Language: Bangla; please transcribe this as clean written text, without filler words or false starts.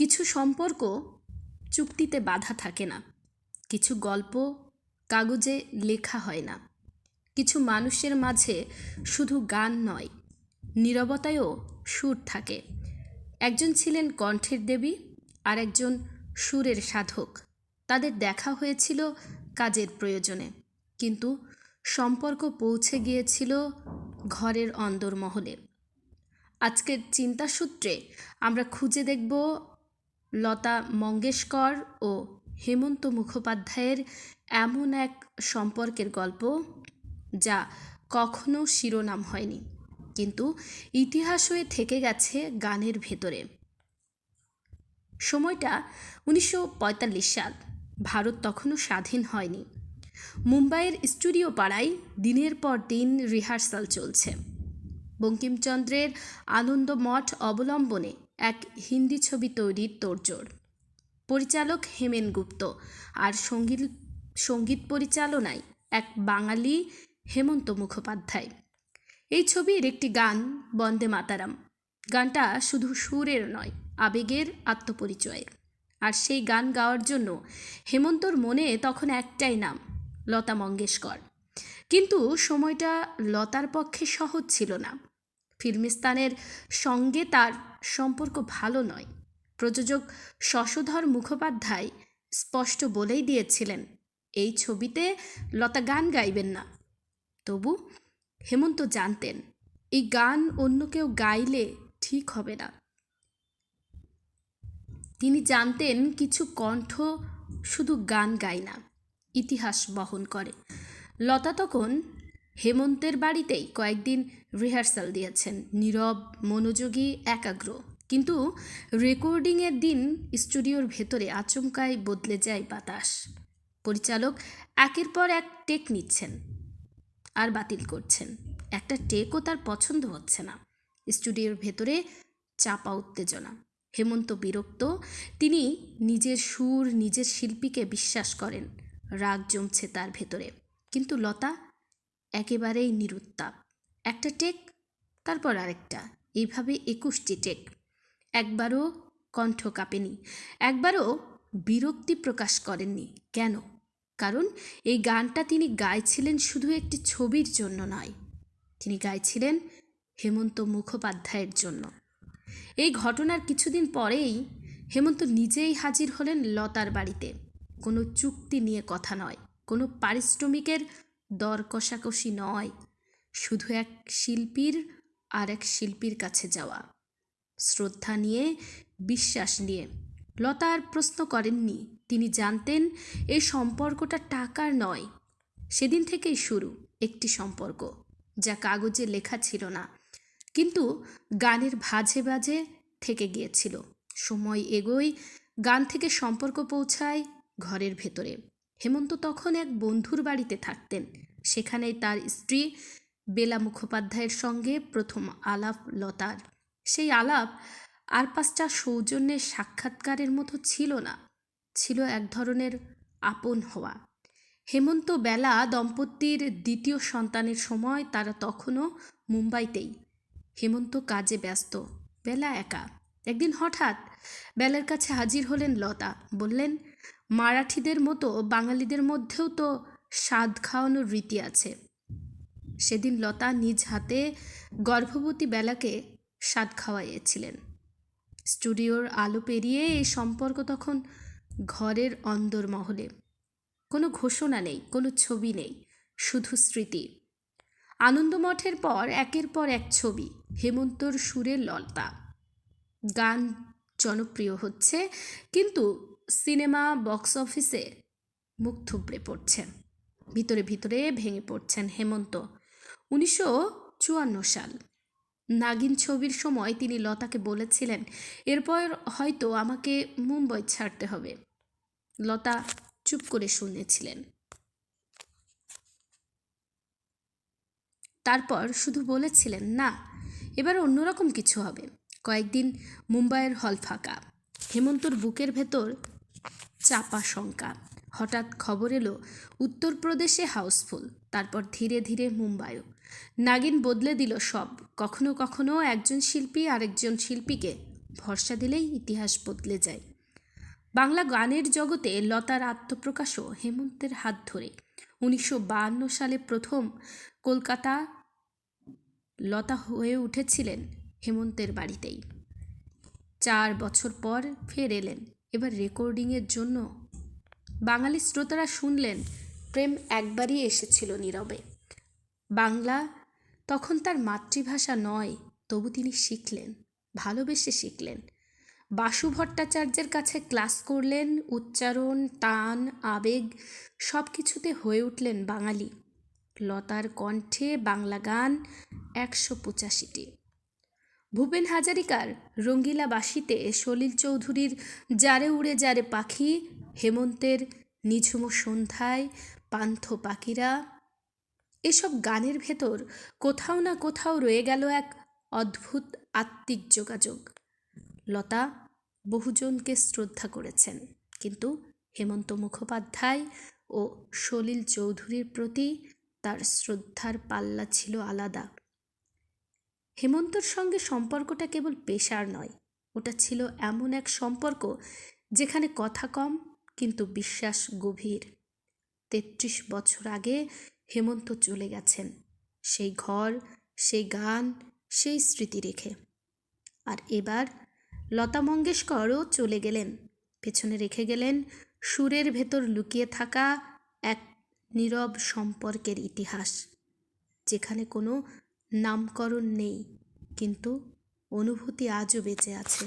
কিছু সম্পর্ক চুক্তিতে বাঁধা থাকে না, কিছু গল্প কাগজে লেখা হয় না, কিছু মানুষের মাঝে শুধু গান নয়, নীরবতায়ও সুর থাকে। একজন ছিলেন কণ্ঠের দেবী, আর একজন সুরের সাধক। তাদের দেখা হয়েছিল কাজের প্রয়োজনে, কিন্তু সম্পর্ক পৌঁছে গিয়েছিল ঘরের অন্দরমহলে। আজকের চিন্তাসূত্রে আমরা খুঁজে দেখব লতা মঙ্গেশকর ও হেমন্ত মুখোপাধ্যায়ের এমন এক সম্পর্কের গল্প যা কখনো শিরোনাম হয়নি, কিন্তু ইতিহাস হয়ে থেকে গেছে গানের ভেতরে। সময়টা 1945 সাল। ভারত তখনও স্বাধীন হয়নি। মুম্বাইয়ের স্টুডিও পাড়ায় দিনের পর দিন রিহার্সাল চলছে। বঙ্কিমচন্দ্রের আনন্দমঠ অবলম্বনে এক হিন্দি ছবি তৈরির তোড়জোড়। পরিচালক হেমেন গুপ্ত, আর সঙ্গীত পরিচালনায় এক বাঙালি হেমন্ত মুখোপাধ্যায়। এই ছবির একটি গান বন্দে মাতারাম। গানটা শুধু সুরের নয়, আবেগের, আত্মপরিচয়ের। আর সেই গান গাওয়ার জন্য হেমন্তর মনে তখন একটাই নাম, লতা মঙ্গেশকর। কিন্তু সময়টা লতার পক্ষে সহজ ছিল না। ফিল্মিস্তানের সঙ্গে তার সম্পর্ক ভালো নয়। প্রযোজক শশধর মুখোপাধ্যায় স্পষ্ট বলেই দিয়েছিলেন, এই ছবিতে লতা গান গাইবেন না। তবু হেমন্ত জানতেন এই গান অন্য কেউ গাইলে ঠিক হবে না। তিনি জানতেন কিছু কণ্ঠ শুধু গান গায় না, ইতিহাস বহন করে। লতা তখন হেমন্তের বাড়িতেই কয়েকদিন রিহার্সাল দিয়েছেন, নীরব, মনোযোগী, একাগ্র। কিন্তু রেকর্ডিংয়ের দিন স্টুডিওর ভেতরে আচমকাই বদলে যায় বাতাস। পরিচালক একের পর এক টেক নিচ্ছেন আর বাতিল করছেন। একটা টেকও তার পছন্দ হচ্ছে না। স্টুডিওর ভেতরে চাপা উত্তেজনা। হেমন্ত বিরক্ত। তিনি নিজের সুর, নিজের শিল্পীকে বিশ্বাস করেন। রাগ জমছে তার ভেতরে। কিন্তু লতা একেবারেই নিরুত্তাপ। একটা টেক, তারপর আরেকটা, এইভাবে 21টি টেক। একবারও কণ্ঠ কাঁপেনি, একবারও বিরক্তি প্রকাশ করেননি। কেন? কারণ এই গানটা তিনি গাইছিলেন শুধু একটি ছবির জন্য নয়, তিনি গাইছিলেন হেমন্ত মুখোপাধ্যায়ের জন্য। এই ঘটনার কিছুদিন পরেই হেমন্ত নিজেই হাজির হলেন লতার বাড়িতে। কোনো চুক্তি নিয়ে কথা নয়, কোনো পারিশ্রমিকের দর কষাকষি নয়, শুধু এক শিল্পীর আর এক শিল্পীর কাছে যাওয়া, শ্রদ্ধা নিয়ে, বিশ্বাস নিয়ে। লতা আর প্রশ্ন করেননি। তিনি জানতেন এই সম্পর্কটা টাকার নয়। সেদিন থেকেই শুরু একটি সম্পর্ক যা কাগজে লেখা ছিল না, কিন্তু গানের ভাঁজে ভাঁজে থেকে গিয়েছিল। সময় এগোয়, গান থেকে সম্পর্ক পৌঁছায় ঘরের ভেতরে। হেমন্ত তখন এক বন্ধুর বাড়িতে থাকতেন। সেখানেই তার স্ত্রী বেলা মুখোপাধ্যায়ের সঙ্গে প্রথম আলাপ লতার। সেই আলাপ আর 5টা সৌজন্যের সাক্ষাৎকারের মতো ছিল না, ছিল এক ধরনের আপন হওয়া। হেমন্ত বেলা দম্পতির দ্বিতীয় সন্তানের সময় তারা তখনও মুম্বাইতেই। হেমন্ত কাজে ব্যস্ত, বেলা একা। একদিন হঠাৎ বেলার কাছে হাজির হলেন লতা। বললেন, মারাঠিদের মতো বাঙালিদের মধ্যেও তো স্বাদ খাওয়ানোর রীতি আছে। সেদিন লতা নিজ হাতে গর্ভবতী বেলাকে স্বাদ খাওয়াইয়েছিলেন। স্টুডিওর আলো পেরিয়ে এই সম্পর্ক তখন ঘরের অন্দরমহলে। কোনো ঘোষণা নেই, কোনো ছবি নেই, শুধু স্মৃতি। আনন্দমঠের পর একের পর এক ছবি, হেমন্তর সুরে লতা। গান জনপ্রিয় হচ্ছে, কিন্তু সিনেমা বক্স অফিসে মুখ থুবড়ে পড়ছে। ভিতরে ভিতরে ভেঙে পড়ছেন হেমন্ত। 1954 সাল নাগিন ছবির সময় তিনি লতাকে বলেছিলেন, এরপর হয়তো আমাকে মুম্বাই ছাড়তে হবে। লতা চুপ করে শুনেছিলেন। তারপর শুধু বলেছিলেন, না, এবার অন্যরকম কিছু হবে। কয়েকদিন মুম্বাইয়ের হল ফাঁকা। হেমন্তর বুকের ভেতর চাপা শঙ্কা। হঠাৎ খবর এলো উত্তরপ্রদেশে হাউসফুল, তারপর ধীরে ধীরে মুম্বাইও। নাগিন বদলে দিল সব। কখনো কখনো একজন শিল্পী আরেকজন শিল্পীকে ভরসা দিলেই ইতিহাস বদলে যায়। বাংলা গানের জগতে লতার আত্মপ্রকাশও হেমন্তের হাত ধরে। 1952 সালে প্রথম কলকাতা লতা হয়ে উঠেছিলেন হেমন্তের বাড়িতেই। 4 বছর পর ফের এলেন, এবার রেকর্ডিংয়ের জন্য। বাঙালি শ্রোতারা শুনলেন প্রেম একবারই এসেছিল নীরবে। বাংলা তখন তার মাতৃভাষা নয়, তবু তিনি শিখলেন, ভালোবেসে শিখলেন। বাসু ভট্টাচার্যের কাছে ক্লাস করলেন, উচ্চারণ, টান, আবেগ সব কিছুতে হয়ে উঠলেন বাঙালি। লতার কণ্ঠে বাংলা গান 185টি। ভূপেন হাজারিকার রঙ্গিলা বাসিতে, সলিল চৌধুরীর যারে উড়ে যারে পাখি, হেমন্তের নিঝুম সন্ধ্যায়, পান্থ পাখিরা, এসব গানের ভেতর কোথাও না কোথাও রয়ে গেল এক অদ্ভুত আত্মিক যোগাযোগ। লতা বহুজনকে শ্রদ্ধা করেছেন, কিন্তু হেমন্ত মুখোপাধ্যায় ও সলিল চৌধুরীর প্রতি তার শ্রদ্ধার পাল্লা ছিল আলাদা। হেমন্তর সঙ্গে সম্পর্কটা কেবল পেশার নয়, ওটা ছিল এমন এক সম্পর্ক যেখানে কথা কম কিন্তু বিশ্বাস গভীর। 33 বছর আগে হেমন্ত চলে গেছেন, সেই ঘর, সেই গান, সেই স্মৃতি রেখে। আর এবার লতা মঙ্গেশকরও চলে গেলেন, পেছনে রেখে গেলেন সুরের ভেতর লুকিয়ে থাকা এক নীরব সম্পর্কের ইতিহাস, যেখানে কোনো নামকরণ নেই, কিন্তু অনুভূতি আজও বেঁচে আছে।